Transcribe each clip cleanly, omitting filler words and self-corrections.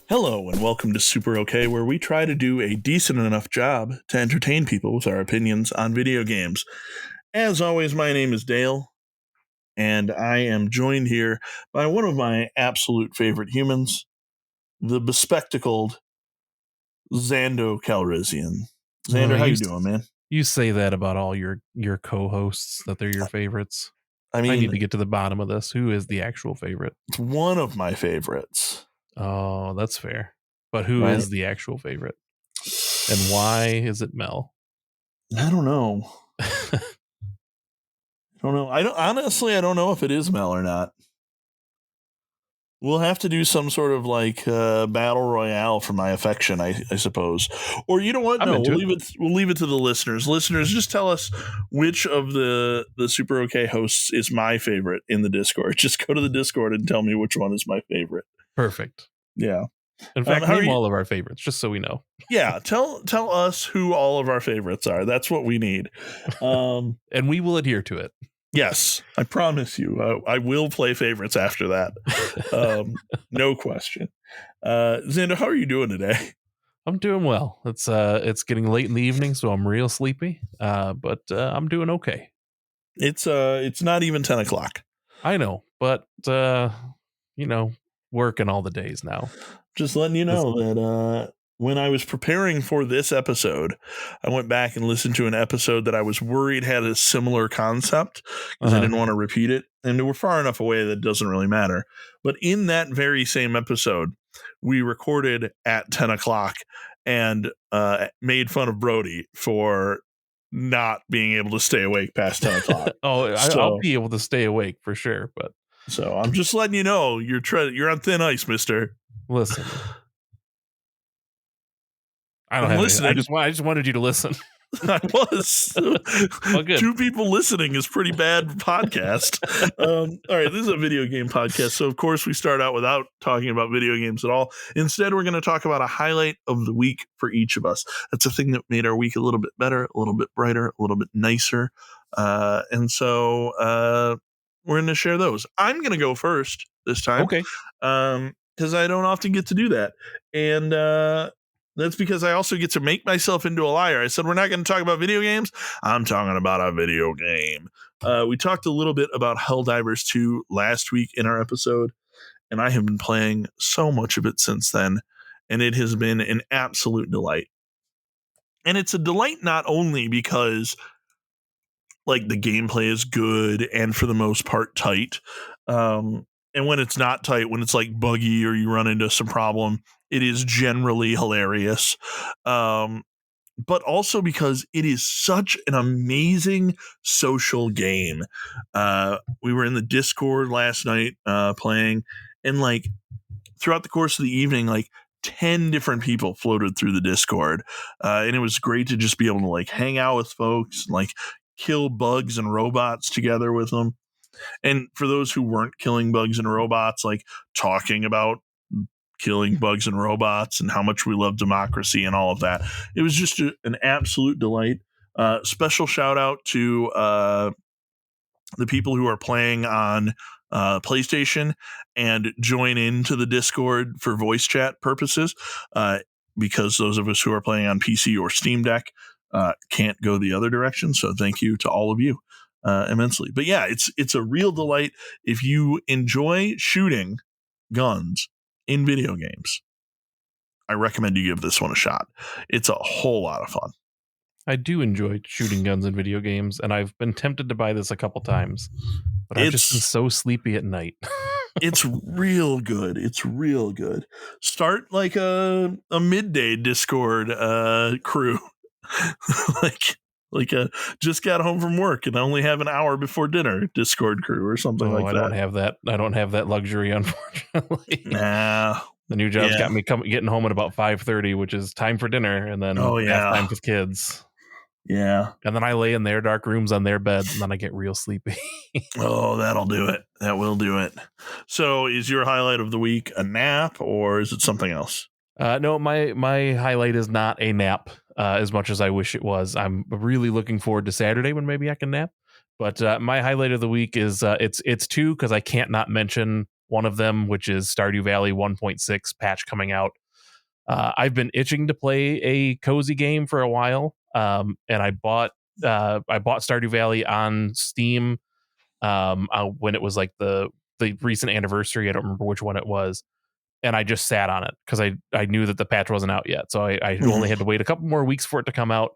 Hello and welcome to Super OK, where we try to do a decent enough job to entertain people with our opinions on video games. As always, my name is Dale, and I am joined here by one of my absolute favorite humans, the bespectacled Xando Calrissian. Xander, how you doing, man? You say that about all your co-hosts, that they're your favorites. I mean, I need to get to the bottom of this. Who is the actual favorite? It's one of my favorites. Oh, that's fair. But who is the actual favorite? And why is it Mel? I don't know. Honestly, I don't know if it is Mel or not. We'll have to do some sort of battle royale for my affection, I suppose. Or you know what? No, we'll leave it to the listeners. Listeners, just tell us which of the Super OK hosts is my favorite in the Discord. Just go to the Discord and tell me which one is my favorite. Perfect. Yeah. In fact, name all of our favorites, just so we know. Yeah, tell us who all of our favorites are. That's what we need. And we will adhere to it. Yes, I promise you. I will play favorites after that. No question. Xander, how are you doing today? I'm doing well. It's getting late in the evening, so I'm real sleepy. But I'm doing okay. It's not even 10 o'clock. I know, but working all the days now. Just letting you know that when I was preparing for this episode, I went back and listened to an episode that I was worried had a similar concept because I didn't want to repeat it. And we're far enough away that it doesn't really matter. But in that very same episode, we recorded at 10 o'clock and made fun of Brody for not being able to stay awake past 10 o'clock. I'll be able to stay awake for sure. But so I'm just letting you know you're on thin ice, mister. Listen, I don't have listening. I just wanted you to listen. I was. Well, good. Two people listening is pretty bad podcast. All right, this is a video game podcast, so of course we start out without talking about video games at all. Instead, we're going to talk about a highlight of the week for each of us. That's a thing that made our week a little bit better, a little bit brighter, a little bit nicer, and so we're going to share those. I'm going to go first this time, okay? Because I don't often get to do that, and that's because I also get to make myself into a liar. I said we're not going to talk about video games. I'm talking about a video game. We talked a little bit about Helldivers 2 last week in our episode, and I have been playing so much of it since then, and it has been an absolute delight. And it's a delight not only because the gameplay is good and for the most part tight, and when it's not tight, when it's buggy or you run into some problem, it is generally hilarious. But also because it is such an amazing social game. We were in the Discord last night playing, and throughout the course of the evening, 10 different people floated through the Discord. And it was great to just be able to hang out with folks, and kill bugs and robots together with them. And for those who weren't killing bugs and robots, talking about killing bugs and robots and how much we love democracy and all of that. It was just an absolute delight. Special shout out to the people who are playing on PlayStation and join into the Discord for voice chat purposes, because those of us who are playing on PC or Steam Deck can't go the other direction. So thank you to all of you immensely. But yeah, it's a real delight. If you enjoy shooting guns in video games, I recommend you give this one a shot. It's a whole lot of fun. I do enjoy shooting guns in video games, and I've been tempted to buy this a couple times, but I've just been so sleepy at night. It's real good. It's real good. Start a midday Discord crew. Just got home from work and I only have an hour before dinner Discord crew or something like that. I don't have that luxury, unfortunately. Nah. The new job's got me getting home at about 5:30, which is time for dinner, and then time with kids. Yeah. And then I lay in their dark rooms on their beds, and then I get real sleepy. Oh, that'll do it. That will do it. So is your highlight of the week a nap, or is it something else? No, my highlight is not a nap, as much as I wish it was. I'm really looking forward to Saturday when maybe I can nap. But my highlight of the week is it's two, because I can't not mention one of them, which is Stardew Valley 1.6 patch coming out. I've been itching to play a cozy game for a while, and I bought Stardew Valley on Steam when it was like the recent anniversary. I don't remember which one it was, and I just sat on it because I knew that the patch wasn't out yet, so I only had to wait a couple more weeks for it to come out.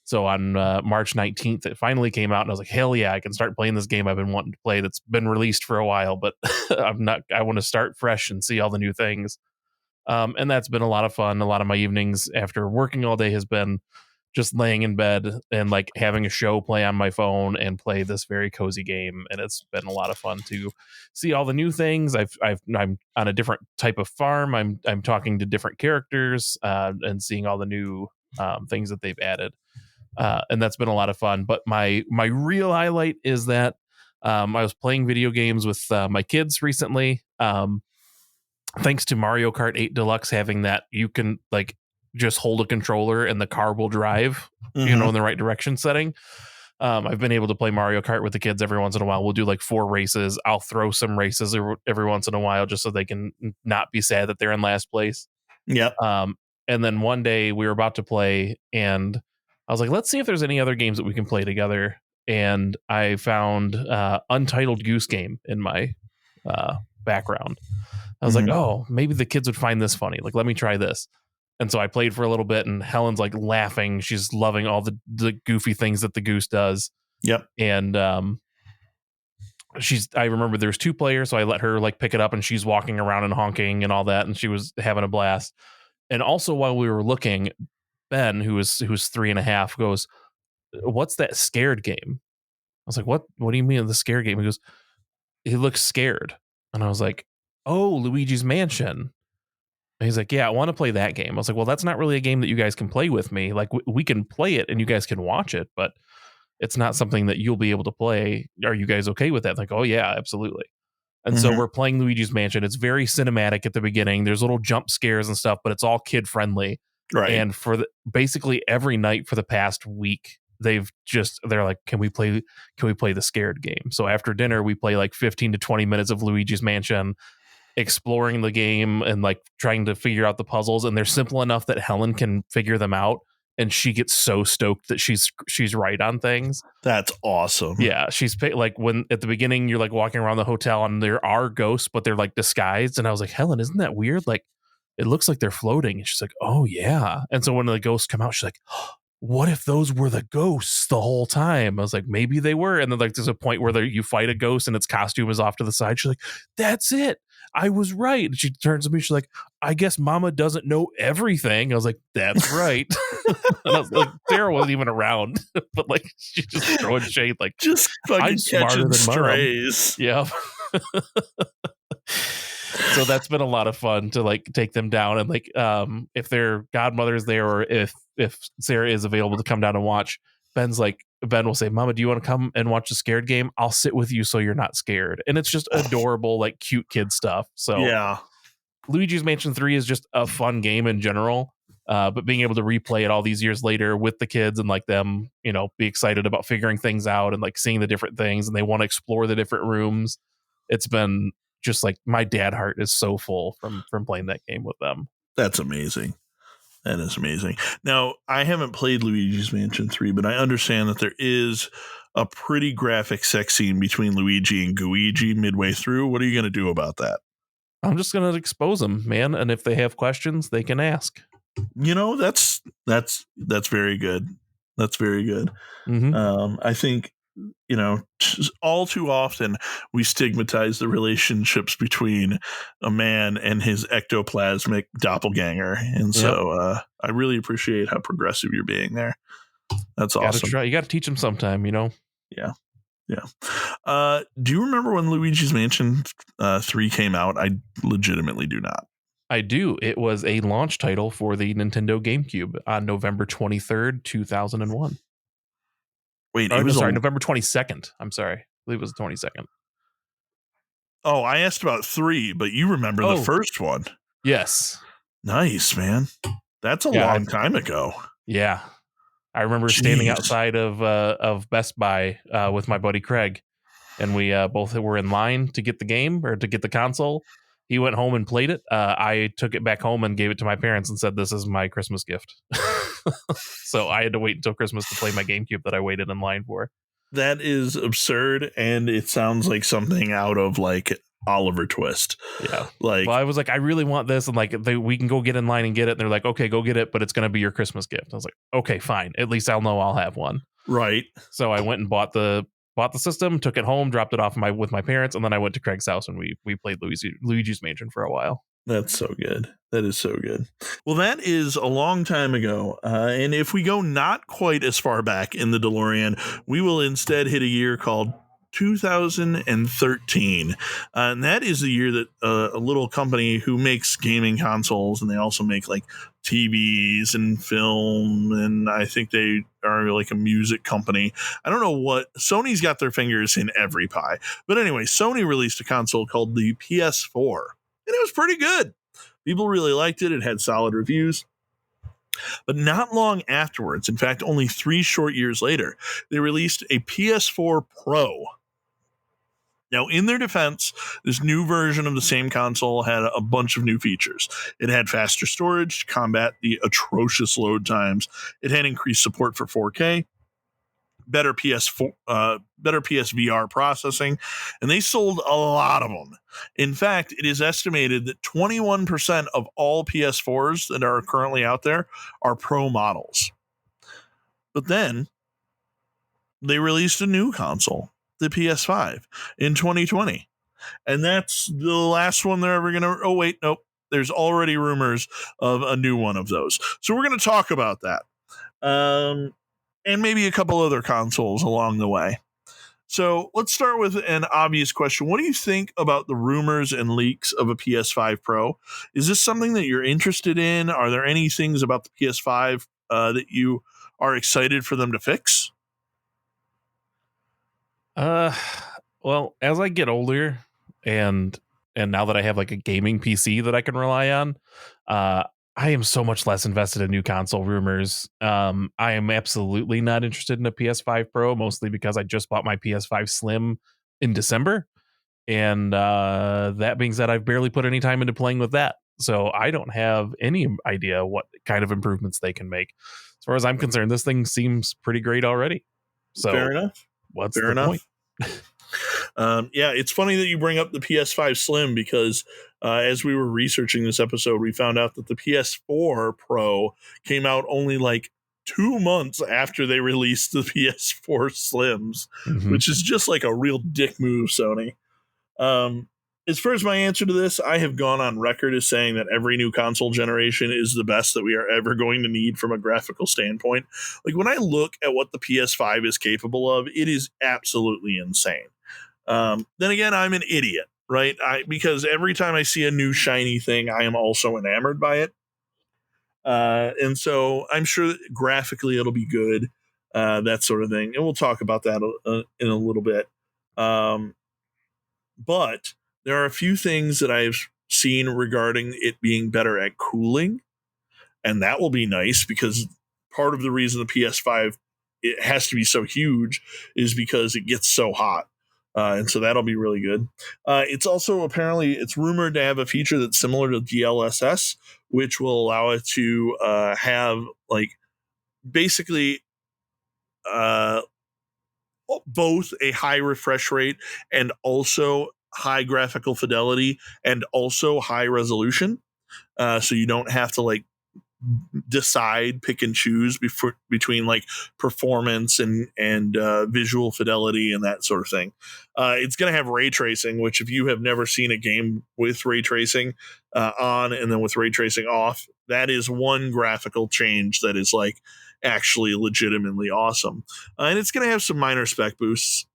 So on March 19th, it finally came out, and I was like, hell yeah, I can start playing this game I've been wanting to play that's been released for a while, but I want to start fresh and see all the new things. And that's been a lot of fun. A lot of my evenings after working all day has been just laying in bed and like having a show play on my phone and play this very cozy game. And it's been a lot of fun to see all the new things. I'm on a different type of farm. I'm talking to different characters and seeing all the new things that they've added. And that's been a lot of fun. But my real highlight is that I was playing video games with my kids recently. Thanks to Mario Kart 8 Deluxe having that, you can like just hold a controller and the car will drive, in the right direction setting. I've been able to play Mario Kart with the kids every once in a while. We'll do like 4 races. I'll throw some races every once in a while just so they can not be sad that they're in last place. Yep. And then one day we were about to play, and I was like, let's see if there's any other games that we can play together. And I found Untitled Goose Game in my background. I was like, oh, maybe the kids would find this funny. Like, let me try this. And so I played for a little bit, and Helen's like laughing. She's loving all the goofy things that the goose does. Yep. And I remember there's 2 players, so I let her like pick it up, and she's walking around and honking and all that, and she was having a blast. And also while we were looking, Ben, who's 3.5, goes, "What's that scared game?" I was like, "What do you mean the scared game?" He goes, "He looks scared." And I was like, "Oh, Luigi's Mansion." And he's like, "Yeah, I want to play that game." I was like, "Well, that's not really a game that you guys can play with me. Like, we can play it and you guys can watch it, but it's not something that you'll be able to play. Are you guys okay with that?" Like, "Oh yeah, absolutely." And so we're playing Luigi's Mansion. It's very cinematic at the beginning. There's little jump scares and stuff, but it's all kid friendly. Right. And for basically every night for the past week, they're like, can we play the scared game? So after dinner, we play like 15 to 20 minutes of Luigi's Mansion, exploring the game and like trying to figure out the puzzles. And they're simple enough that Helen can figure them out, and she gets so stoked that she's right on things. That's awesome. Yeah, she's like, when at the beginning you're like walking around the hotel and there are ghosts, but they're like disguised. And I was like, Helen, isn't that weird? Like, it looks like they're floating. And she's like, oh yeah. And so when the ghosts come out, she's like, what if those were the ghosts the whole time? I was like, maybe they were. And then like there's a point where you fight a ghost and its costume is off to the side. She's like, that's it. I was right. And she turns to me, she's like, I guess Mama doesn't know everything. I was like, that's right. And I was like, Sarah wasn't even around, but like she's just throwing shade, like just fucking I'm smarter catching than strays. Mom. Yeah. So that's been a lot of fun to like take them down, and like if their godmother's there, or if Sarah is available to come down and watch, Ben will say, Mama, do you want to come and watch the scared game? I'll sit with you so you're not scared. And it's just adorable, like cute kid stuff. So yeah, Luigi's Mansion 3 is just a fun game in general. But being able to replay it all these years later with the kids and like them, be excited about figuring things out and like seeing the different things, and they want to explore the different rooms. It's been just like my dad heart is so full from playing that game with them. That's amazing. That is amazing. Now, I haven't played Luigi's Mansion 3, but I understand that there is a pretty graphic sex scene between Luigi and Gooigi midway through. What are you going to do about that? I'm just going to expose them, man. And if they have questions, they can ask. That's very good. That's very good. I think, all too often we stigmatize the relationships between a man and his ectoplasmic doppelganger. And so I really appreciate how progressive you're being there. That's awesome. You got to teach them sometime, Yeah. Yeah. Do you remember when Luigi's Mansion 3 came out? I legitimately do not. I do. It was a launch title for the Nintendo GameCube on November 23rd, 2001. Wait, Oh, it no, was sorry, November 22nd. I'm sorry. I believe it was the 22nd. Oh, I asked about 3, but you remember the first one. Yes. Nice, man. That's a Yeah, long time ago. Yeah. I remember standing outside of Best Buy with my buddy Craig, and we both were in line to get the game or to get the console. He went home and played it. I took it back home and gave it to my parents and said, "This is my Christmas gift." So I had to wait until Christmas to play my GameCube that I waited in line for. That is absurd, and it sounds like something out of like Oliver Twist. Yeah. Like, well, I was like, I really want this, and like we can go get in line and get it. And they're like, okay, go get it, but it's going to be your Christmas gift. I was like, okay, fine. At least I'll know I'll have one. right. So I went and bought the system, took it home, dropped it off with my parents, and then I went to Craig's house and we played Luigi's Mansion for a while. That's so good. That is so good. Well, that is a long time ago. And if we go not quite as far back in the DeLorean, we will instead hit a year called 2013. And that is the year that a little company who makes gaming consoles, and they also make like TVs and film, and I think they are like a music company. I don't know what. Sony's got their fingers in every pie. But anyway, Sony released a console called the PS4. And it was pretty good. People really liked it. It had solid reviews. But not long afterwards, in fact, only 3 short years later, they released a PS4 Pro. Now, in their defense, this new version of the same console had a bunch of new features. It had faster storage to combat the atrocious load times. It had increased support for 4K. Better PSVR processing, and they sold a lot of them. In fact, it is estimated that 21% of all PS4s that are currently out there are Pro models. But then they released a new console, the PS5, in 2020. And that's the last one they're ever going to... Oh, wait, nope. There's already rumors of a new one of those. So we're going to talk about that. And maybe a couple other consoles along the way. So let's start with an obvious question. What do you think about the rumors and leaks of a PS5 Pro? Is this something that you're interested in? Are there any things about the PS5 that you are excited for them to fix? Well, as I get older and now that I have like a gaming PC that I can rely on, I am so much less invested in new console rumors. I am absolutely not interested in a PS5 Pro, mostly because I just bought my PS5 Slim in December. And that being said, I've barely put any time into playing with that. So I don't have any idea what kind of improvements they can make. As far as I'm concerned, this thing seems pretty great already. So fair enough. What's the point? Yeah, it's funny that you bring up the PS5 Slim because as we were researching this episode, we found out that the PS4 Pro came out only like 2 months after they released the PS4 Slims, which is just like a real dick move, Sony. As far as my answer to this, I have gone on record as saying that every new console generation is the best that we are ever going to need from a graphical standpoint. Like when I look at what the PS5 is capable of, it is absolutely insane. Then again, I'm an idiot, right? Because every time I see a new shiny thing, I am also enamored by it. And so I'm sure that graphically it'll be good, that sort of thing. And we'll talk about that in a little bit. But there are a few things that I've seen regarding it being better at cooling. And that will be nice because part of the reason the PS5 it has to be so huge is because it gets so hot. And so that'll be really good. It's also it's rumored to have a feature that's similar to DLSS, which will allow it to have like basically both a high refresh rate and also high graphical fidelity and also high resolution. So you don't have to like pick and choose between like performance and visual fidelity and that sort of thing. It's going to have ray tracing, which if you have never seen a game with ray tracing on and then with ray tracing off, that is one graphical change that is like actually legitimately awesome. And it's going to have some minor spec boosts.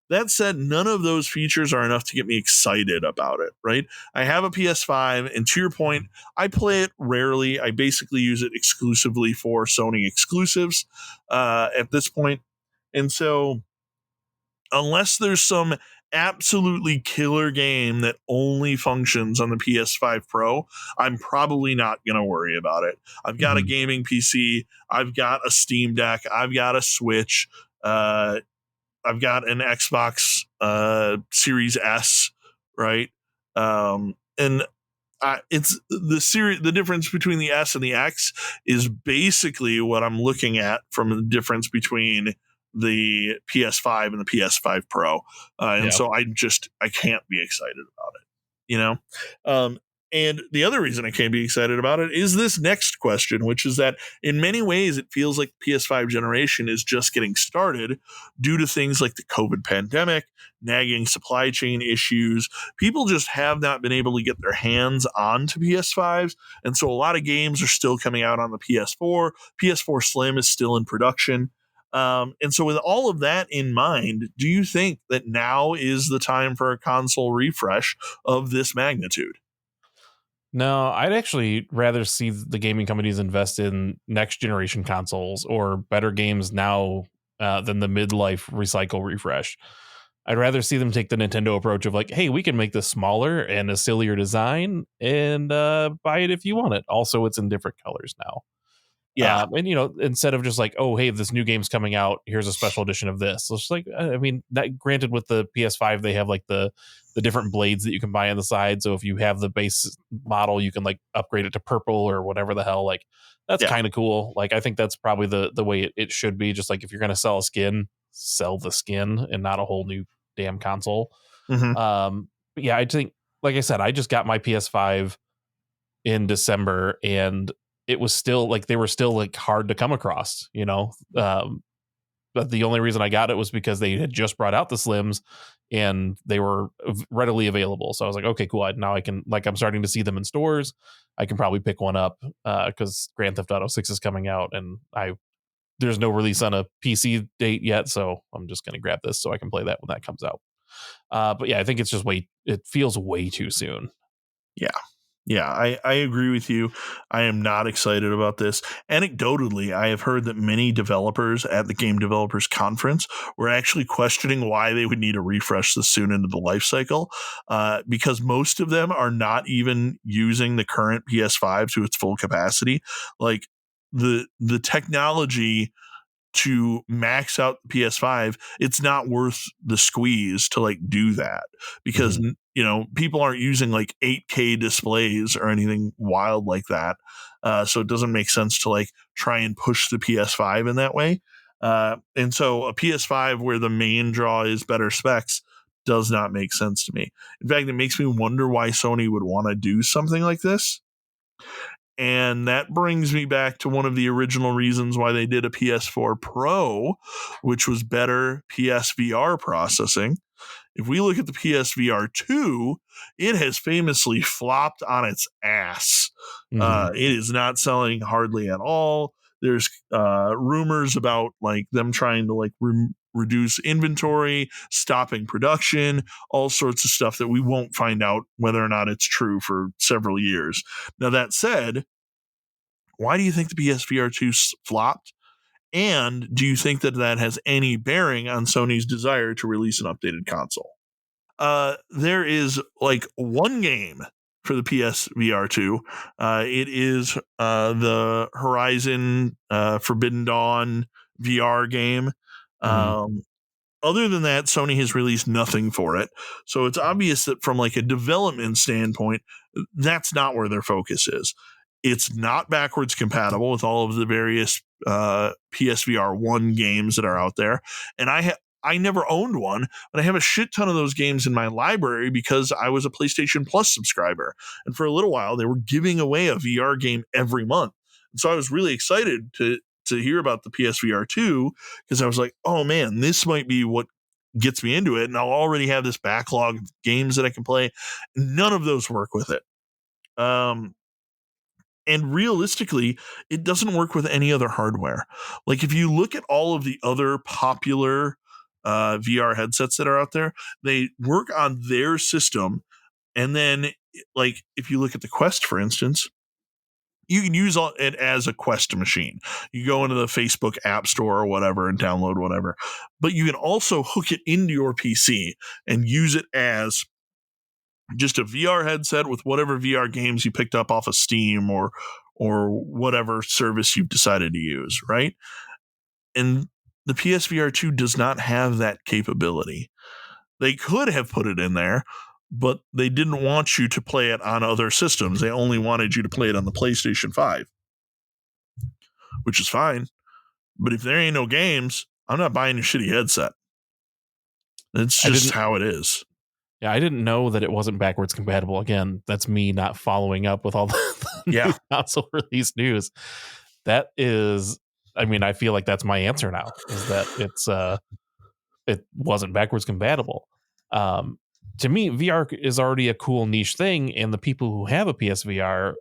That said, none of those features are enough to get me excited about it, right? I have a PS5, and to your point, I play it rarely. I basically use it exclusively for Sony exclusives at this point. And so unless there's some absolutely killer game that only functions on the PS5 Pro, I'm probably not going to worry about it. I've got a Mhm. gaming PC, I've got a Steam Deck, I've got a Switch, I've got an Xbox Series S, right? And it's the difference between the S and the X is basically what I'm looking at from the difference between the PS5 and the PS5 Pro, and Yeah. so I can't be excited about it, you know. Um, and the other reason I can't be excited about it is this next question, which is that in many ways it feels like the PS5 generation is just getting started due to things like the COVID pandemic, nagging supply chain issues. People just have not been able to get their hands onto PS5s. And so a lot of games are still coming out on the PS4. PS4 Slim is still in production. And so, with all of that in mind, do you think that now is the time for a console refresh of this magnitude? No, I'd actually rather see the gaming companies invest in next generation consoles or better games now than the midlife recycle refresh. I'd rather see them take the Nintendo approach of like, hey, we can make this smaller and a sillier design and buy it if you want it. Also, it's in different colors now. Yeah. And instead of just like, oh, hey, this new game's coming out, here's a special edition of this. So it's like, I mean, that granted, with the PS5, they have like the different blades that you can buy on the side. So if you have the base model, you can like upgrade it to purple or whatever the hell. Like that's Yeah. kind of cool. Like I think that's probably the way it should be. Just like if you're gonna sell a skin, sell the skin and not a whole new damn console. Hmm. But yeah, I think, like I said, I just got my PS5 in December and it was still like they were still like hard to come across, but the only reason I got it was because they had just brought out the Slims and they were readily available. So I was like, okay, cool. Now I can, like, I'm starting to see them in stores. I can probably pick one up because Grand Theft Auto 6 is coming out and there's no release on a PC date yet. So I'm just going to grab this so I can play that when that comes out. But yeah, I think it's just it feels way too soon. Yeah. Yeah, I agree with you. I am not excited about this. Anecdotally, I have heard that many developers at the Game Developers Conference were actually questioning why they would need a refresh this soon into the life cycle, because most of them are not even using the current PS5 to its full capacity. Like the technology to max out the PS5, it's not worth the squeeze to like do that because Mhm. people aren't using like 8K displays or anything wild like that. So it doesn't make sense to like try and push the PS5 in that way. And so a PS5 where the main draw is better specs does not make sense to me. In fact, it makes me wonder why Sony would want to do something like this. And that brings me back to one of the original reasons why they did a PS4 Pro, which was better PSVR processing. If we look at the PSVR 2, it has famously flopped on its ass. Mhm. It is not selling hardly at all. There's rumors about like them trying to like reduce inventory, stopping production, all sorts of stuff that we won't find out whether or not it's true for several years. Now, that said, why do you think the PSVR 2 flopped? And do you think that that has any bearing on Sony's desire to release an updated console? There is like one game for the PSVR 2. It is the Horizon Forbidden Dawn VR game. Mhm. Um, Other than that, Sony has released nothing for it. So it's obvious that from like a development standpoint, that's not where their focus is. It's not backwards compatible with all of the various PSVR 1 games that are out there. And I never owned one, but I have a shit ton of those games in my library because I was a PlayStation Plus subscriber. And for a little while, they were giving away a VR game every month. And so I was really excited to hear about the PSVR 2 because I was like, oh man, this might be what gets me into it. And I'll already have this backlog of games that I can play. None of those work with it. Um, and realistically, it doesn't work with any other hardware. Like if you look at all of the other popular VR headsets that are out there, they work on their system. And then, like, if you look at the Quest, for instance, you can use it as a Quest machine. You go into the Facebook App Store or whatever and download whatever. But you can also hook it into your PC and use it as just a VR headset with whatever VR games you picked up off of Steam or whatever service you've decided to use, right? And the PSVR 2 does not have that capability. They could have put it in there, but they didn't want you to play it on other systems. They only wanted you to play it on the PlayStation 5, which is fine. But if there ain't no games, I'm not buying your shitty headset. It's just how it is. Yeah, I didn't know that it wasn't backwards compatible. Again, that's me not following up with all the new console release news. That is, I mean, I feel like that's my answer now, is that it wasn't backwards compatible. To me, VR is already a cool niche thing, and the people who have a PSVR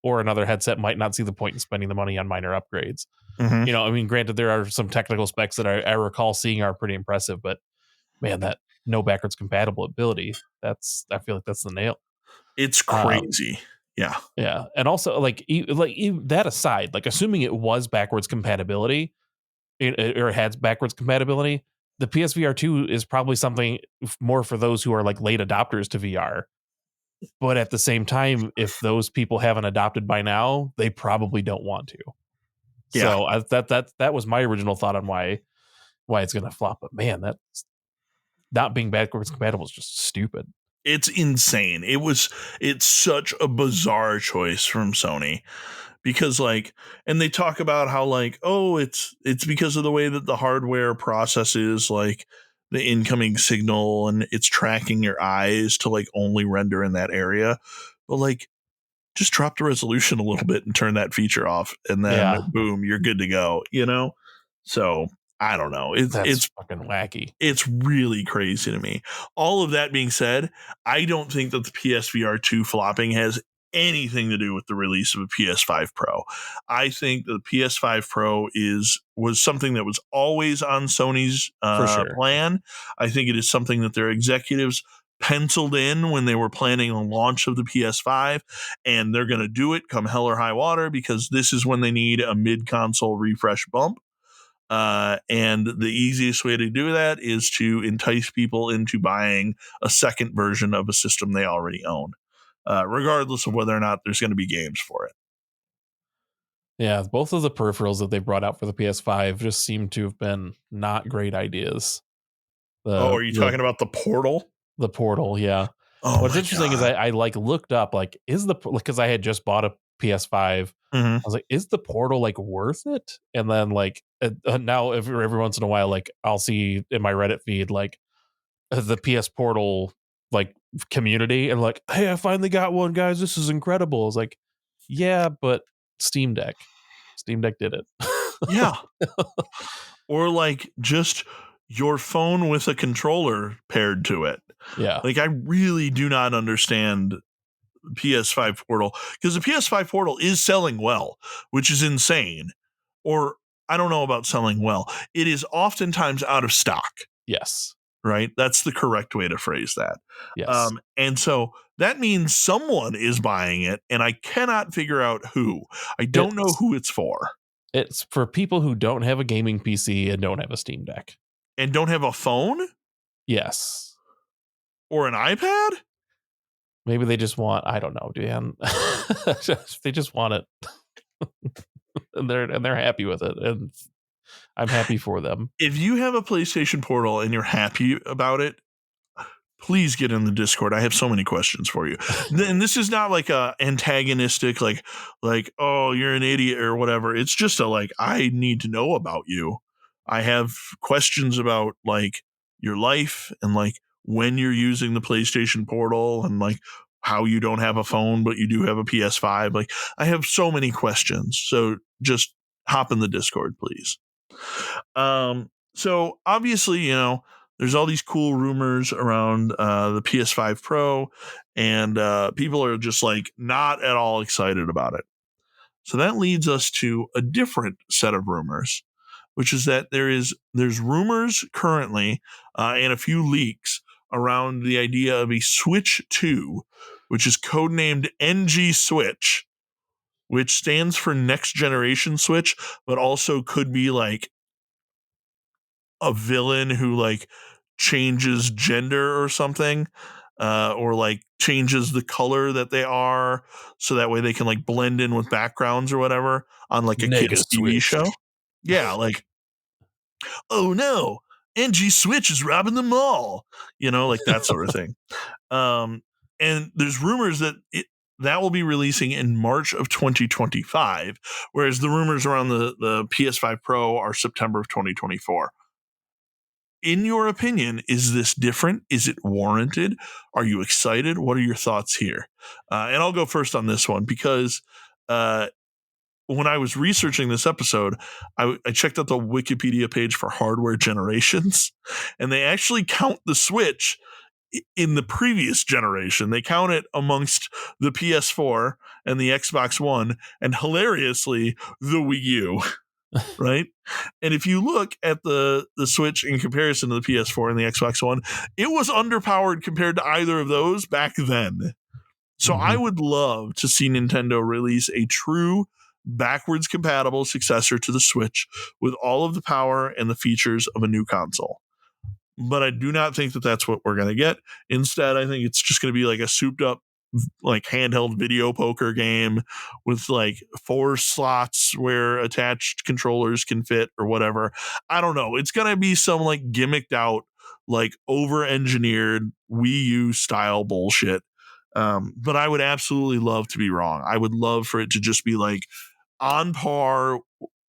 or another headset might not see the point in spending the money on minor upgrades. Mm-hmm. You know, I mean, granted, there are some technical specs that I recall seeing are pretty impressive, but man, that no backwards compatible ability, I feel like that's the nail. It's crazy. Yeah. And also like that aside, like assuming it was backwards compatibility or it had backwards compatibility, the PSVR 2 is probably something more for those who are like late adopters to VR. But at the same time, if those people haven't adopted by now, they probably don't want to. Yeah. So that was my original thought on why it's going to flop. But man, that's not being backwards compatible is just stupid. It's insane. It's such a bizarre choice from Sony, because like, and they talk about how like, oh, it's because of the way that the hardware processes like the incoming signal, and it's tracking your eyes to like only render in that area. But like, just drop the resolution a little bit and turn that feature off, and then boom, you're good to go, you know? So I don't know. It's fucking wacky. It's really crazy to me. All of that being said, I don't think that the PSVR 2 flopping has anything to do with the release of a PS5 Pro. I think the PS5 Pro was something that was always on Sony's plan. I think it is something that their executives penciled in when they were planning on launch of the PS5, and they're going to do it come hell or high water, because this is when they need a mid-console refresh bump. And the easiest way to do that is to entice people into buying a second version of a system they already own, regardless of whether or not there's going to be games for it. Yeah, both of the peripherals that they brought out for the PS5 just seem to have been not great ideas. Are you talking about the Portal? The Portal, yeah. Oh, what's interesting is I like looked up like because I had just bought a PS5. Mm-hmm. I was like, is the Portal like worth it? And then like now every once in a while, like I'll see in my Reddit feed like the PS Portal like community and like, hey, I finally got one, guys. This is incredible. I was like, yeah, but Steam Deck did it. Yeah. Or like just your phone with a controller paired to it. Yeah. Like, I really do not understand PS5 Portal, because the PS5 Portal is selling well, which is insane. Or I don't know about selling well. It is oftentimes out of stock. Yes. Right? That's the correct way to phrase that. Yes. And so that means someone is buying it, and I cannot figure out who. I don't know who it's for. It's for people who don't have a gaming PC and don't have a Steam Deck. And don't have a phone? Yes. Or an iPad? Maybe they just want, I don't know, Dan. They just want it. and they're happy with it. And I'm happy for them. If you have a PlayStation Portal and you're happy about it, please get in the Discord. I have so many questions for you. And this is not like a antagonistic, like, oh, you're an idiot or whatever. It's just I need to know about you. I have questions about like your life and like when you're using the PlayStation Portal and like how you don't have a phone, but you do have a PS5. Like, I have so many questions. So just hop in the Discord, please. So obviously, there's all these cool rumors around the PS5 Pro, and people are just like not at all excited about it. So that leads us to a different set of rumors, which is that there's rumors currently and a few leaks around the idea of a Switch 2, which is codenamed NG Switch, which stands for next generation Switch, but also could be like a villain who like changes gender or something, or like changes the color that they are, so that way they can like blend in with backgrounds or whatever on like a Nega kids TV Switch. show. Yeah, like, oh no, NG Switch is robbing the mall, like that sort of thing. And there's rumors that that will be releasing in March of 2025, whereas the rumors around the PS5 Pro are September of 2024. In your opinion, is this different? Is it warranted? Are you excited? What are your thoughts here? And I'll go first on this one because when I was researching this episode, I checked out the Wikipedia page for hardware generations, and they actually count the Switch in the previous generation. They count it amongst the PS4 and the Xbox One, and hilariously, the Wii U. Right? And if you look at the Switch in comparison to the PS4 and the Xbox One, it was underpowered compared to either of those back then. So I would love to see Nintendo release a true backwards compatible successor to the Switch with all of the power and the features of a new console. But I do not think that that's what we're going to get. Instead, I think it's just going to be like a souped up like handheld video poker game with like 4 slots where attached controllers can fit or whatever. I don't know. It's going to be some like gimmicked out, like over engineered Wii U style bullshit. But I would absolutely love to be wrong. I would love for it to just be like on par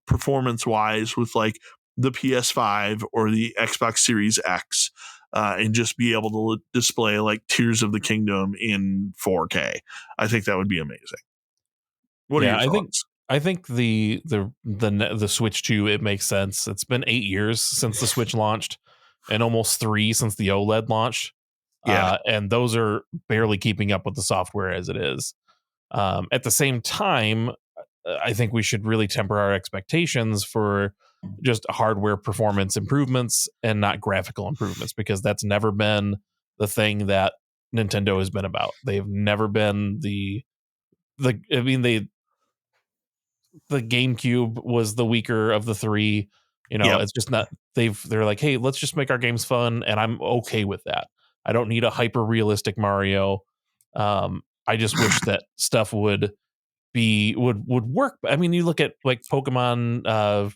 performance wise with like the PS5 or the Xbox Series X, and just be able to display like Tears of the Kingdom in 4K. I think that would be amazing. What are your thoughts? I think the Switch 2, it makes sense. It's been 8 years since the Switch launched, and almost 3 since the OLED launched. Yeah. And those are barely keeping up with the software as it is. At the same time, I think we should really temper our expectations for just hardware performance improvements and not graphical improvements, because that's never been the thing that Nintendo has been about. They've never been the GameCube was the weaker of the 3. It's just not, they're like, hey, let's just make our games fun, and I'm okay with that. I don't need a hyper realistic Mario. I just wish that stuff would work. I mean, you look at like Pokemon,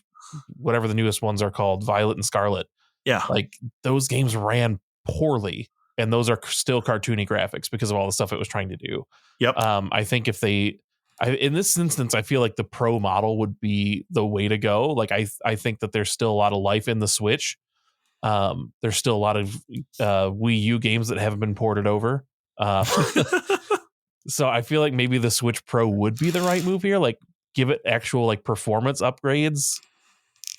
whatever the newest ones are called, Violet and Scarlet. Yeah. Like those games ran poorly, and those are still cartoony graphics because of all the stuff it was trying to do. Yep. I think if in this instance, I feel like the Pro model would be the way to go. Like I think that there's still a lot of life in the Switch. There's still a lot of Wii U games that haven't been ported over. So I feel like maybe the Switch Pro would be the right move here. Like give it actual like performance upgrades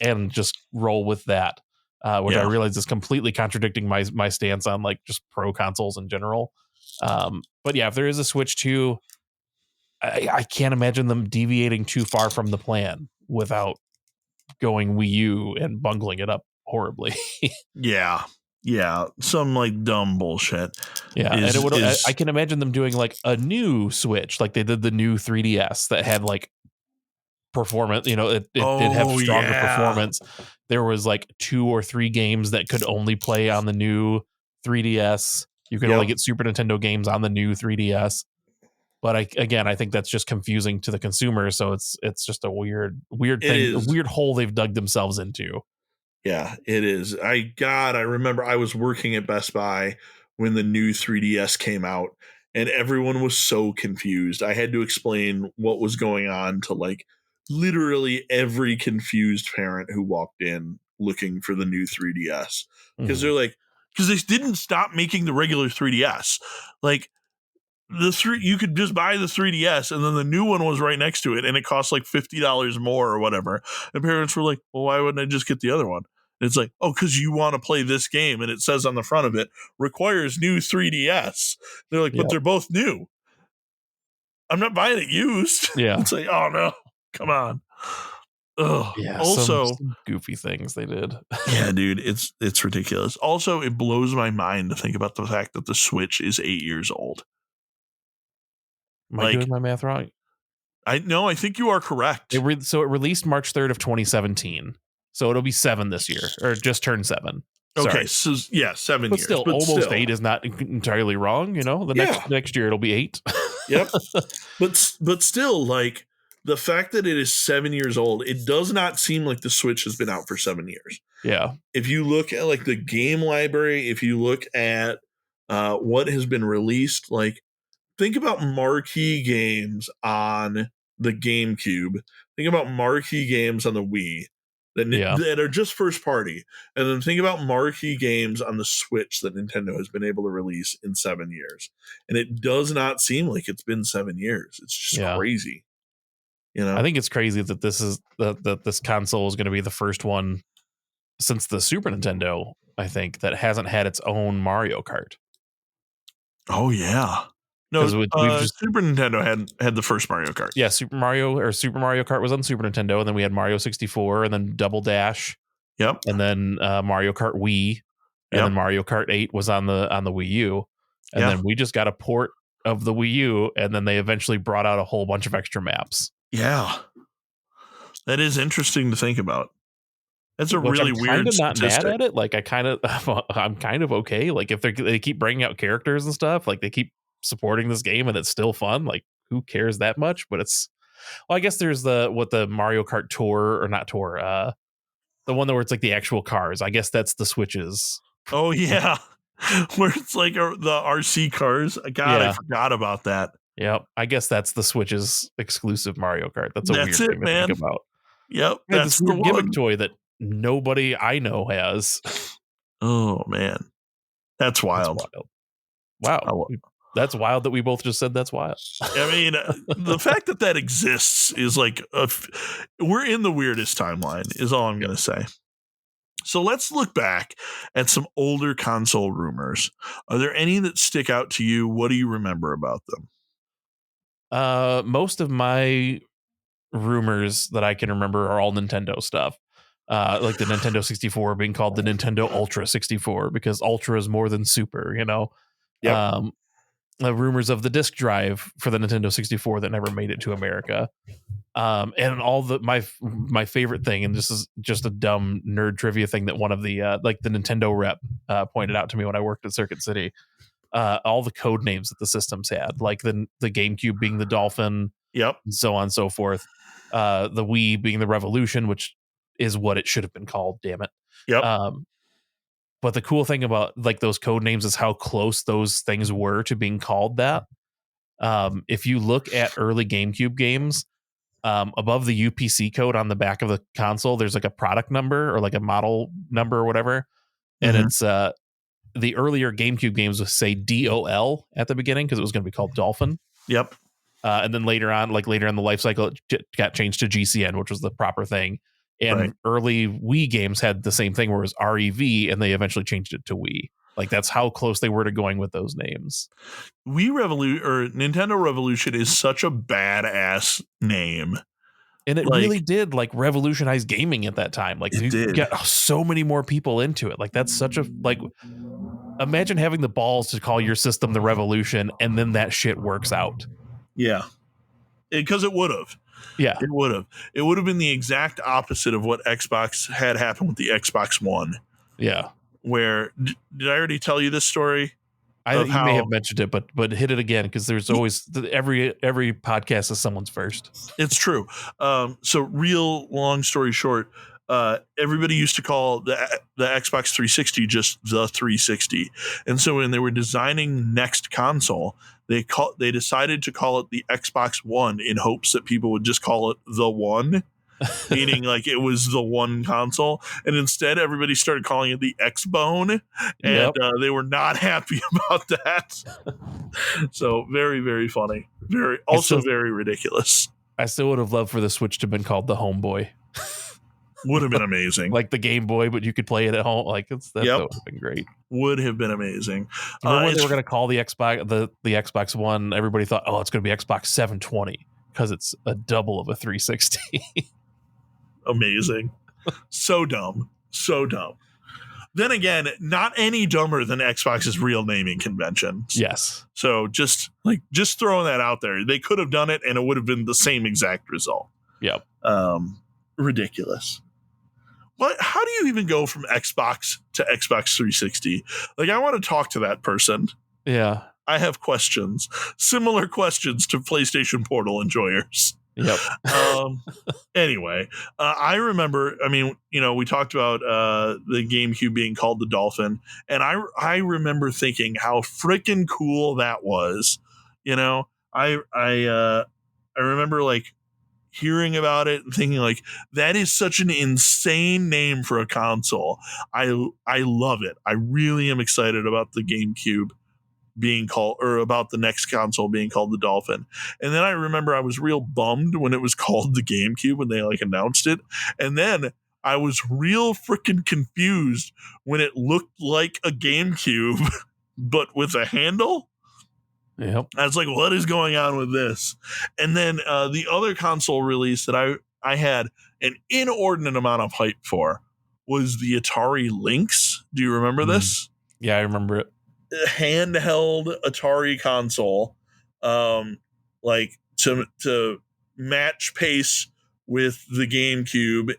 and just roll with that. Which I realize is completely contradicting my stance on like just pro consoles in general. But yeah, if there is a Switch 2, I can't imagine them deviating too far from the plan without going Wii U and bungling it up horribly. Yeah. Some like dumb bullshit. Yeah. And I can imagine them doing like a new Switch, like they did the new 3DS that had like performance, it did have stronger performance. There was like 2 or 3 games that could only play on the new 3DS. You could only get Super Nintendo games on the new 3DS. But I think that's just confusing to the consumer. So it's just a weird thing, a weird hole they've dug themselves into. Yeah, it is. I remember I was working at Best Buy when the new 3DS came out, and everyone was so confused. I had to explain what was going on to like literally every confused parent who walked in looking for the new 3DS, because they're like, because they didn't stop making the regular 3DS. Like you could just buy the 3DS, and then the new one was right next to it, and it cost like $50 more or whatever. And parents were like, well, why wouldn't I just get the other one? And it's like, oh, because you want to play this game, and it says on the front of it, requires new 3DS. They're like, but they're both new. I'm not buying it used. Yeah. It's like, oh no, come on. Ugh. Yeah, also, some goofy things they did. Yeah, dude, it's ridiculous. Also, it blows my mind to think about the fact that the Switch is 8 years old. Am I doing my math right? I think you are correct. So it released March 3rd of 2017. So it'll be 7 this year, or just turned 7. Okay, Sorry. so yeah, 7 But years. still, almost 8 is not entirely wrong. The next year it'll be 8. Yep. But still, like, the fact that it is 7 years old, it does not seem like the Switch has been out for 7 years. Yeah. If you look at like the game library, if you look at what has been released, like, think about marquee games on the GameCube. Think about marquee games on the Wii that are just first party. And then think about marquee games on the Switch that Nintendo has been able to release in 7 years. And it does not seem like it's been 7 years. It's just crazy. I think it's crazy that this console is going to be the first one since the Super Nintendo, I think, that hasn't had its own Mario Kart. Oh, yeah. No, we've just Super Nintendo had the first Mario Kart. Yeah, Super Mario Kart was on Super Nintendo, and then we had Mario 64, and then Double Dash. Yep. And then Mario Kart Wii, and then Mario Kart 8 was on the Wii U, and then we just got a port of the Wii U, and then they eventually brought out a whole bunch of extra maps. Yeah, that is interesting to think about. That's a really weird statistic. Not mad at it. Like I'm kind of okay. Like if they keep bringing out characters and stuff, like they keep supporting this game and it's still fun, like who cares that much? But I guess there's the Mario Kart Tour, or not Tour, the one where it's like the actual cars. I guess that's the Switches. Oh yeah, where it's like the RC cars. God, I forgot about that. Yep, I guess that's the Switch's exclusive Mario Kart. That's a weird thing to think about. Yep, that's this weird gimmick toy that nobody I know has. Oh man, that's wild. Wow. That's wild that we both just said that's wild. I mean, the fact that exists is like we're in the weirdest timeline is all I'm going to say. So let's look back at some older console rumors. Are there any that stick out to you? What do you remember about them? Most of my rumors that I can remember are all Nintendo stuff. Like the Nintendo 64 being called the Nintendo Ultra 64 because Ultra is more than Super, Yep. Rumors of the disk drive for the Nintendo 64 that never made it to America. And all my favorite thing, and this is just a dumb nerd trivia thing that one of the the Nintendo rep pointed out to me when I worked at Circuit City. All the code names that the systems had, like the GameCube being the Dolphin, yep, and so on and so forth. The Wii being the Revolution, which is what it should have been called. Damn it. Yep. But the cool thing about like those code names is how close those things were to being called that. If you look at early GameCube games, above the UPC code on the back of the console, there's like a product number or like a model number or whatever. And it's the earlier GameCube games would say DOL at the beginning because it was going to be called Dolphin. Yep. And then later in the life cycle, it got changed to GCN, which was the proper thing. And early Wii games had the same thing where it was REV, and they eventually changed it to Wii. Like that's how close they were to going with those names. Nintendo Revolution is such a badass name. And it really did like revolutionize gaming at that time. Like you get so many more people into it. Like that's such a imagine having the balls to call your system the Revolution and then that shit works out. Yeah. Because it would have. Yeah. It would have. It would have been the exact opposite of what Xbox had happened with the Xbox One. Yeah. Where did I already tell you this story? You may have mentioned it, but hit it again because there's always every podcast is someone's first. It's true. So real long story short, everybody used to call the Xbox 360 just the 360, and so when they were designing next console, they decided to call it the Xbox One in hopes that people would just call it the One. Meaning like it was the one console, and instead everybody started calling it the Xbone, and they were not happy about that. So very, very funny, very ridiculous. I still would have loved for the Switch to have been called the Homeboy. Would have been amazing. Like the Game Boy, but you could play it at home. Like that would have been great. Would have been amazing. Remember when they were going to call the Xbox the Xbox One? Everybody thought, oh, it's going to be Xbox 720 because it's a double of a 360. Amazing. So dumb. Then again, not any dumber than Xbox's real naming conventions. Yes. So just throwing that out there. They could have done it and it would have been the same exact result. Yep. Ridiculous. What? How do you even go from Xbox to Xbox 360? Like, I want to talk to that person. Yeah. I have questions, similar questions to PlayStation Portal enjoyers. Yep. Anyway, I remember, I mean, we talked about the GameCube being called the Dolphin, and I remember thinking how freaking cool that was. I remember like hearing about it and thinking like, that is such an insane name for a console. I love it. I really am excited about the GameCube being called, or about the next console being called the Dolphin. And then I remember I was real bummed when it was called the GameCube when they like announced it. And then I was real freaking confused when it looked like a GameCube, but with a handle. Yep. I was like, what is going on with this? And then the other console release that I had an inordinate amount of hype for was the Atari Lynx. Do you remember this? Yeah, I remember it. Handheld Atari console, like to match pace with the GameCube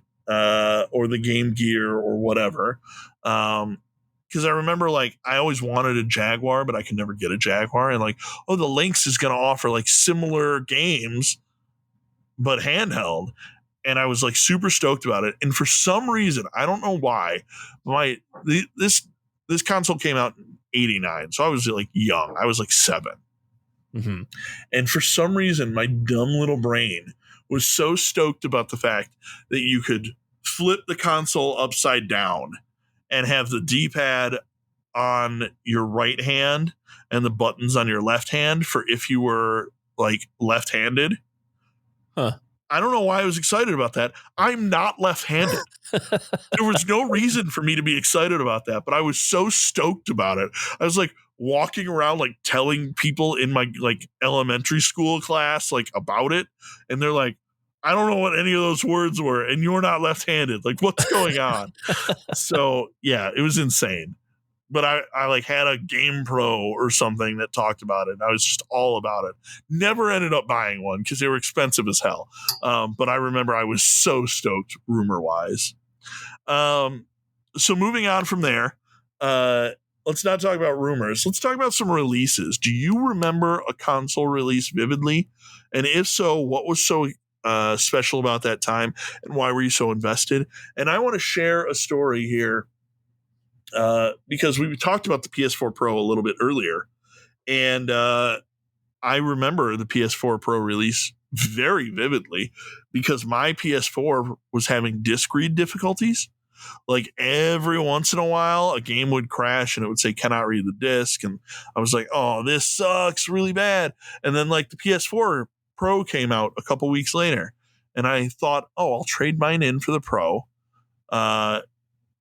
or the Game Gear or whatever. Because I remember like I always wanted a Jaguar, but I could never get a Jaguar. And like, oh, the Lynx is going to offer like similar games, but handheld. And I was like super stoked about it. And for some reason, I don't know why, this console came out in 89. So I was like young. I was like 7. Mm-hmm. And for some reason, my dumb little brain was so stoked about the fact that you could flip the console upside down and have the D-pad on your right hand and the buttons on your left hand for if you were like left-handed. Huh. I don't know why I was excited about that. I'm not left-handed. There was no reason for me to be excited about that, but I was so stoked about it. I was like walking around, like telling people in my like elementary school class, like about it. And they're like, I don't know what any of those words were. And you're not left-handed. Like, what's going on? So yeah, it was insane. But I like had a Game Pro or something that talked about it. And I was just all about it. Never ended up buying one because they were expensive as hell. But I remember I was so stoked rumor wise. So moving on from there, let's not talk about rumors. Let's talk about some releases. Do you remember a console release vividly? And if so, what was so special about that time and why were you so invested? And I want to share a story here. Because we talked about the PS4 Pro a little bit earlier, and I remember the PS4 Pro release very vividly because my PS4 was having disk read difficulties. Like every once in a while, a game would crash and it would say cannot read the disk, and I was like, "Oh, this sucks really bad." And then like the PS4 Pro came out a couple weeks later, and I thought, "Oh, I'll trade mine in for the Pro."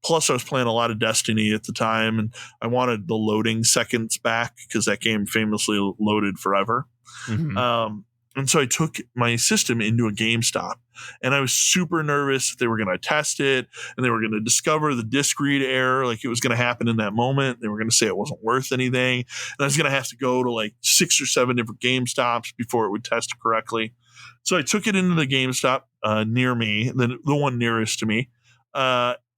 Plus, I was playing a lot of Destiny at the time, and I wanted the loading seconds back because that game famously loaded forever. Mm-hmm. And so I took my system into a GameStop, and I was super nervous that they were going to test it, and they were going to discover the disk read error, like it was going to happen in that moment. They were going to say it wasn't worth anything, and I was going to have to go to like 6 or 7 different GameStops before it would test correctly. So I took it into the GameStop near me, the one nearest to me.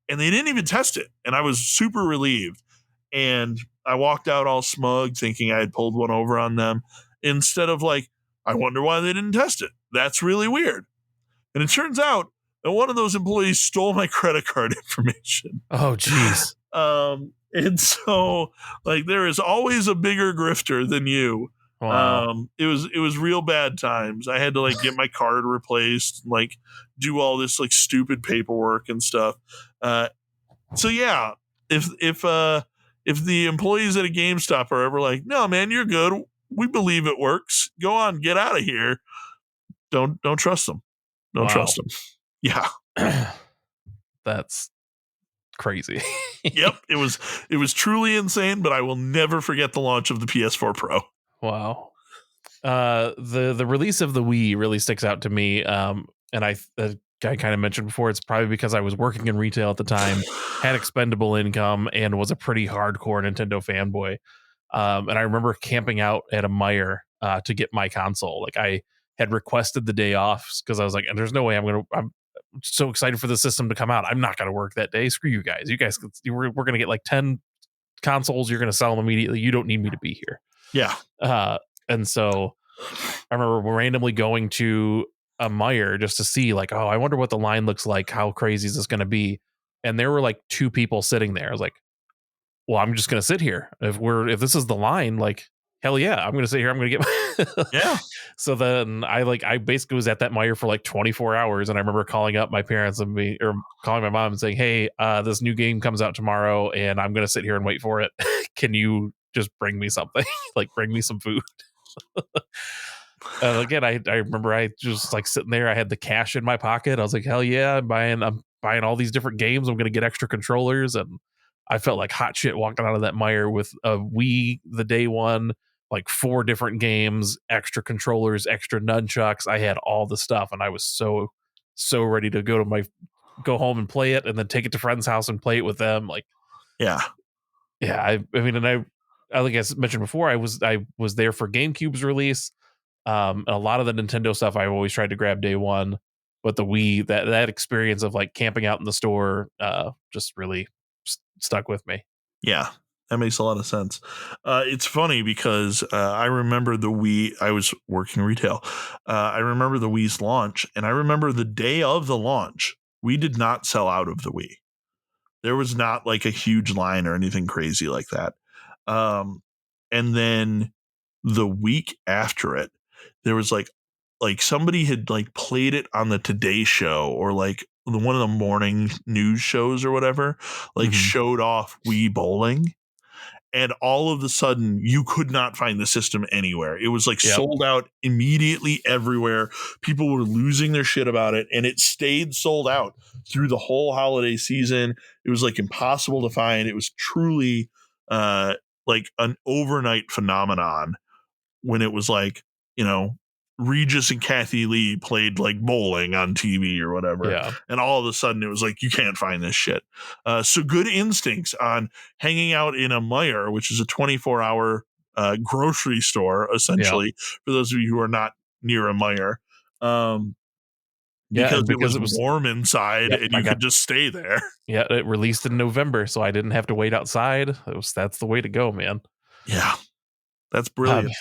And they didn't even test it. And I was super relieved. And I walked out all smug thinking I had pulled one over on them instead of like, I wonder why they didn't test it. That's really weird. And it turns out that one of those employees stole my credit card information. Oh, geez. And so like there is always a bigger grifter than you. Wow. It was real bad times. I had to like get my card replaced, like do all this like stupid paperwork and stuff. So yeah, if the employees at a GameStop are ever like, no man, you're good, we believe it works, go on, get out of here. Don't trust them. Don't trust them. Yeah. That's crazy. Yep. It was truly insane, but I will never forget the launch of the PS4 Pro. Wow. The release of the Wii really sticks out to me. And I I kind of mentioned before, it's probably because I was working in retail at the time, had expendable income, and was a pretty hardcore Nintendo fanboy. And I remember camping out at a Meijer to get my console. Like I had requested the day off because I was like, and there's no way I'm so excited for the system to come out. I'm not going to work that day. Screw you guys. You guys, we're going to get like 10 consoles. You're going to sell them immediately. You don't need me to be here. Yeah. And so I remember randomly going to a Meijer just to see like, oh, I wonder what the line looks like. How crazy is this going to be? And there were like 2 people sitting there. I was like, well, I'm just going to sit here. If this is the line, like, hell yeah, I'm going to sit here. I'm going to get Yeah. So then I basically was at that Meijer for like 24 hours. And I remember calling up my parents or calling my mom and saying, hey, this new game comes out tomorrow and I'm going to sit here and wait for it. Can you just bring me something? Like bring me some food. Again, I remember I just like sitting there. I had the cash in my pocket. I was like, hell yeah, I'm buying all these different games. I'm going to get extra controllers. And I felt like hot shit walking out of that Meijer with a Wii the day one, like 4 different games, extra controllers, extra nunchucks. I had all the stuff, and I was so ready to go home and play it, and then take it to friends' house and play it with them. Like, yeah. I mean, and I like I mentioned before, I was there for GameCube's release. A lot of the Nintendo stuff I always tried to grab day one, but the Wii, that experience of like camping out in the store, just really stuck with me. Yeah, that makes a lot of sense. It's funny because I remember the Wii. I was working retail. I remember the Wii's launch, and I remember the day of the launch, we did not sell out of the Wii. There was not like a huge line or anything crazy like that. And then the week after it, there was like somebody had like played it on the Today Show or like one of the morning news shows or whatever, like showed off Wii Bowling. And all of a sudden, you could not find the system anywhere. It was like sold out immediately everywhere. People were losing their shit about it, and it stayed sold out through the whole holiday season. It was like impossible to find. It was truly like an overnight phenomenon when it was like, you know, Regis and Kathy Lee played like bowling on TV or whatever. Yeah. And all of a sudden it was like, you can't find this shit. So good instincts on hanging out in a Meijer, which is a 24-hour grocery store, essentially, for those of you who are not near a Meijer. Because it was warm inside and you could just stay there. Yeah, it released in November, so I didn't have to wait outside. That's the way to go, man. Yeah, that's brilliant.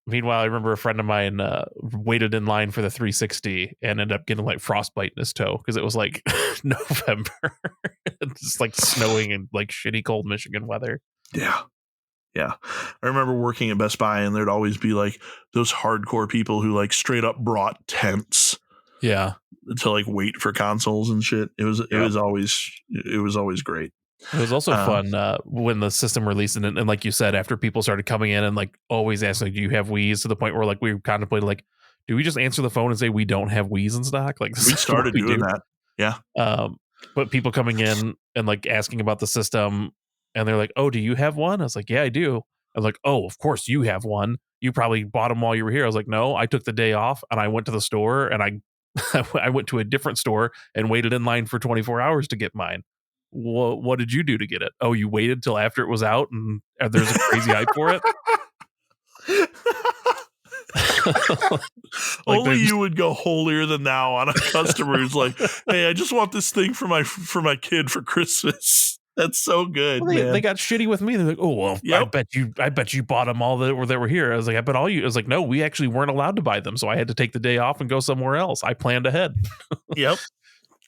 Meanwhile, I remember a friend of mine waited in line for the 360 and ended up getting like frostbite in his toe because it was like November, just like snowing and like shitty cold Michigan weather. Yeah. Yeah. I remember working at Best Buy, and there'd always be like those hardcore people who like straight up brought tents. Yeah. To like wait for consoles and shit. It was always great. It was also fun when the system released, and like you said, after people started coming in and like always asking, like, do you have Wii's, to the point where like we contemplated, like, do we just answer the phone and say we don't have Wii's in stock? Like, we started doing that. Yeah. But people coming in and like asking about the system, and they're like, oh, do you have one? I was like, yeah, I do. I was like, oh, of course you have one. You probably bought them while you were here. I was like, no, I took the day off and I went to the store, and I went to a different store and waited in line for 24 hours to get mine. What did you do to get it? Oh, you waited till after it was out, and there's a crazy hype for it. Like, only you would go holier than thou on a customer who's like, "Hey, I just want this thing for my kid for Christmas." That's so good. Well, they got shitty with me. They're like, "Oh well, yep. I bet you bought them all that were here." I was like, "I bet all you." I was like, "No, we actually weren't allowed to buy them, so I had to take the day off and go somewhere else. I planned ahead." Yep.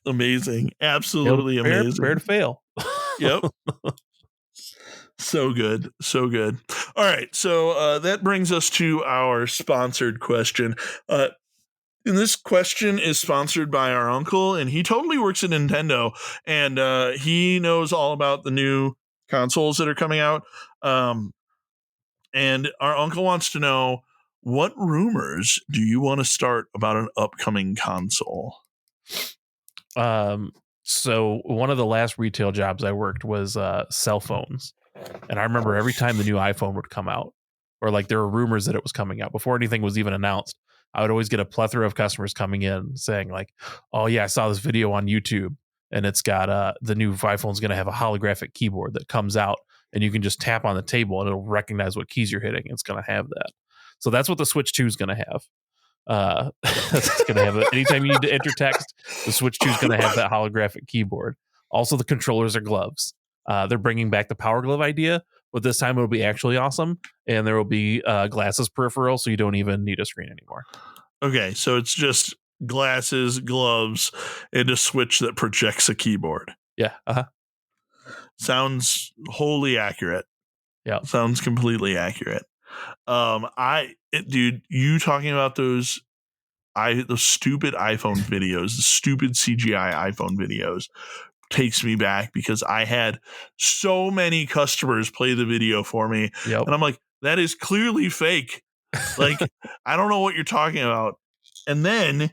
Amazing. Absolutely amazing. Prepare to fail. Yep. So good. So good. All right. So that brings us to our sponsored question. And this question is sponsored by our uncle, and he totally works at Nintendo, and he knows all about the new consoles that are coming out. And our uncle wants to know, what rumors do you want to start about an upcoming console? So one of the last retail jobs I worked was cell phones. And I remember every time the new iPhone would come out, or like there were rumors that it was coming out before anything was even announced, I would always get a plethora of customers coming in saying like, "Oh yeah, I saw this video on YouTube, and it's got the new iPhone's going to have a holographic keyboard that comes out, and you can just tap on the table and it'll recognize what keys you're hitting. It's going to have that." So that's what the Switch 2 is going to have. It's going to have it anytime you need to enter text. The Switch 2 is going to have that holographic keyboard. Also, the controllers are gloves. They're bringing back the Power Glove idea, but this time it'll be actually awesome, and there will be glasses peripheral, so you don't even need a screen anymore. Okay, so it's just glasses, gloves, and a Switch that projects a keyboard. Yeah. Sounds wholly accurate. Yeah. Sounds completely accurate. Dude, you talking about those stupid iPhone videos, the stupid CGI iPhone videos takes me back because I had so many customers play the video for me. Yep. And I'm like, that is clearly fake. Like, I don't know what you're talking about. And then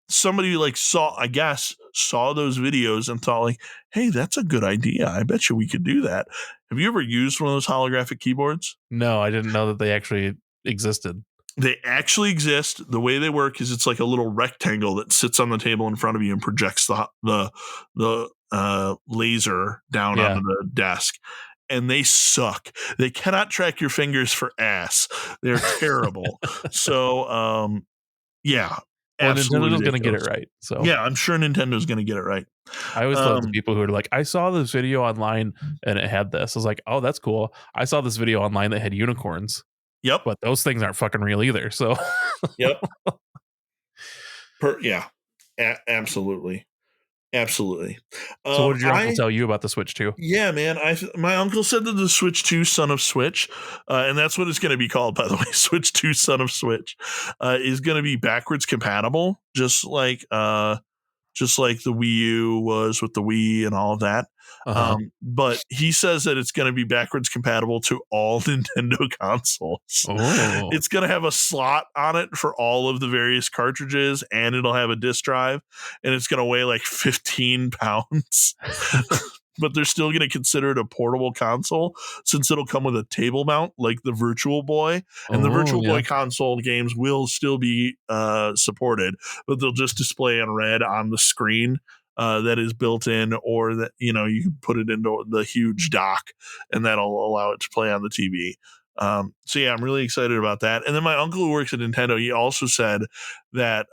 somebody like saw those videos and thought like, hey, that's a good idea. I bet you we could do that. Have you ever used one of those holographic keyboards? No, I didn't know that they actually existed. They actually exist. The way they work is it's like a little rectangle that sits on the table in front of you and projects the laser down onto the desk. And they suck. They cannot track your fingers for ass. They're terrible. So, yeah. Well, Nintendo's going to get it right. So yeah, I'm sure Nintendo's going to get it right. I always love the people who are like, I saw this video online and it had this. I was like, oh, that's cool. I saw this video online that had unicorns. Yep. But those things aren't fucking real either. So yep. Absolutely. Absolutely. So what did your uncle tell you about the Switch 2? Yeah, man. My uncle said that the Switch 2 Son of Switch, and that's what it's going to be called, by the way, Switch 2 Son of Switch, is going to be backwards compatible, just like the Wii U was with the Wii and all of that. But he says that it's going to be backwards compatible to all Nintendo consoles. Oh. It's going to have a slot on it for all of the various cartridges, and it'll have a disk drive, and it's going to weigh like 15 pounds. But they're still going to consider it a portable console since it'll come with a table mount like the Virtual Boy. And the Virtual Boy console games will still be supported, but they'll just display in red on the screen that is built in, or that, you can put it into the huge dock and that'll allow it to play on the TV. So yeah, I'm really excited about that. And then my uncle who works at Nintendo, he also said that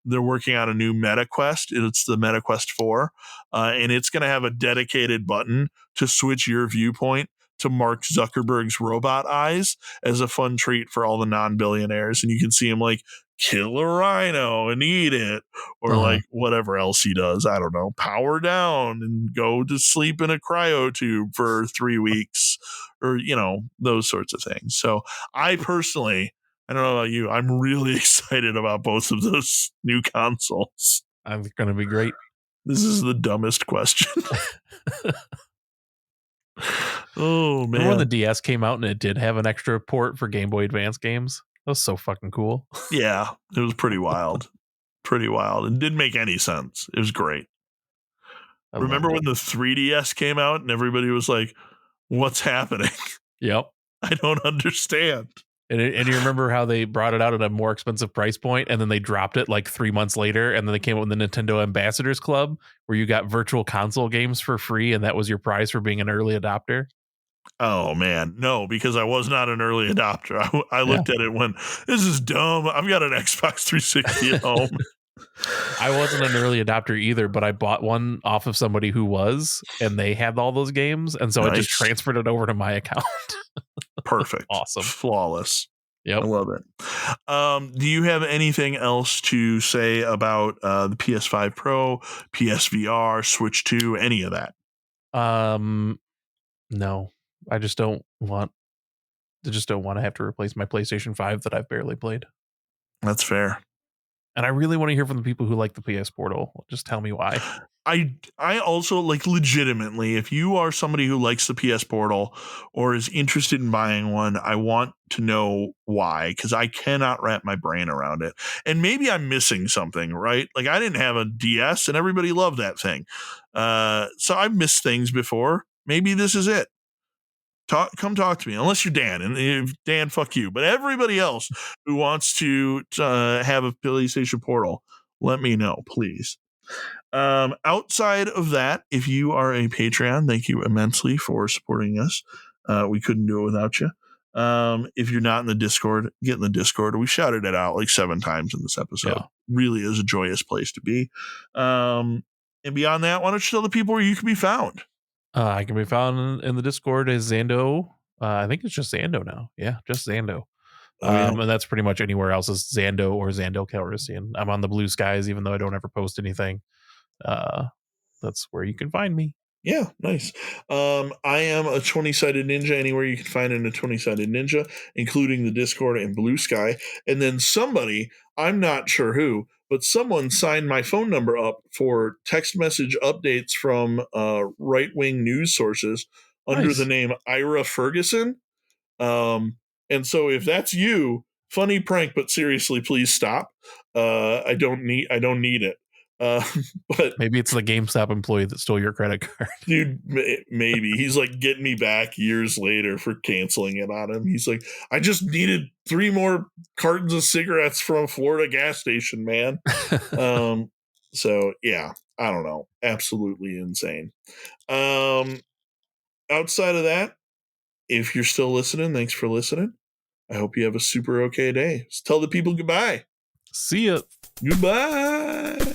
they're working on a new Meta Quest. It's the Meta Quest 4, and it's going to have a dedicated button to switch your viewpoint to Mark Zuckerberg's robot eyes as a fun treat for all the non-billionaires. And you can see him like kill a rhino and eat it, or like whatever else he does. I don't know, power down and go to sleep in a cryo tube for 3 weeks, or, those sorts of things. So I personally, I don't know about you, I'm really excited about both of those new consoles. I'm going to be great. This is the dumbest question. Oh, man. Remember when the DS came out and it did have an extra port for Game Boy Advance games? That was so fucking cool. Yeah, it was pretty wild. Pretty wild. It didn't make any sense. It was great. Remember when the 3DS came out and everybody was like, what's happening? Yep. I don't understand. And you remember how they brought it out at a more expensive price point, and then they dropped it like 3 months later, and then they came up with the Nintendo Ambassadors Club, where you got virtual console games for free, and that was your prize for being an early adopter? Oh, man. No, because I was not an early adopter. I looked at it when, this is dumb. I've got an Xbox 360 at home. I wasn't an early adopter either, but I bought one off of somebody who was, and they had all those games, and so I just transferred it over to my account. Perfect. Awesome. Flawless. Yep. I love it. Do you have anything else to say about the PS5 Pro, PSVR, Switch 2, any of that? No. I just don't want to have to replace my PlayStation 5 that I've barely played. That's fair. And I really want to hear from the people who like the PS Portal. Just tell me why. I also, like, legitimately, if you are somebody who likes the PS Portal or is interested in buying one, I want to know why, because I cannot wrap my brain around it. And maybe I'm missing something, right? Like, I didn't have a DS and everybody loved that thing. So I've missed things before. Maybe this is it. Come talk to me, unless you're Dan, and if Dan, fuck you. But everybody else who wants to have a PlayStation Portal, let me know, please. Outside of that, if you are a Patreon, thank you immensely for supporting us. We couldn't do it without you. If you're not in the Discord, get in the Discord. We shouted it out like 7 times in this episode. Yeah. Really is a joyous place to be. And beyond that, why don't you tell the people where you can be found? I can be found in the Discord as Zando. I think it's just Zando now. Yeah, just Zando. And that's pretty much anywhere else is Zando or Zando Calrissian. I'm on the Blue Skies, even though I don't ever post anything. That's where you can find me. Yeah, nice. I am a 20-sided ninja anywhere you can find a 20-sided ninja, including the Discord and Blue Sky. And then somebody, I'm not sure who, but someone signed my phone number up for text message updates from right-wing news sources under the name Ira Ferguson. And so if that's you, funny prank, but seriously, please stop. I don't need it. But maybe it's the GameStop employee that stole your credit card. Dude, maybe he's like getting me back years later for canceling it on him. He's like, I just needed 3 more cartons of cigarettes from a Florida gas station, man. So yeah, I don't know. Absolutely insane. Outside of that, if you're still listening, thanks for listening. I hope you have a super okay day. Just tell the people goodbye. See ya. Goodbye.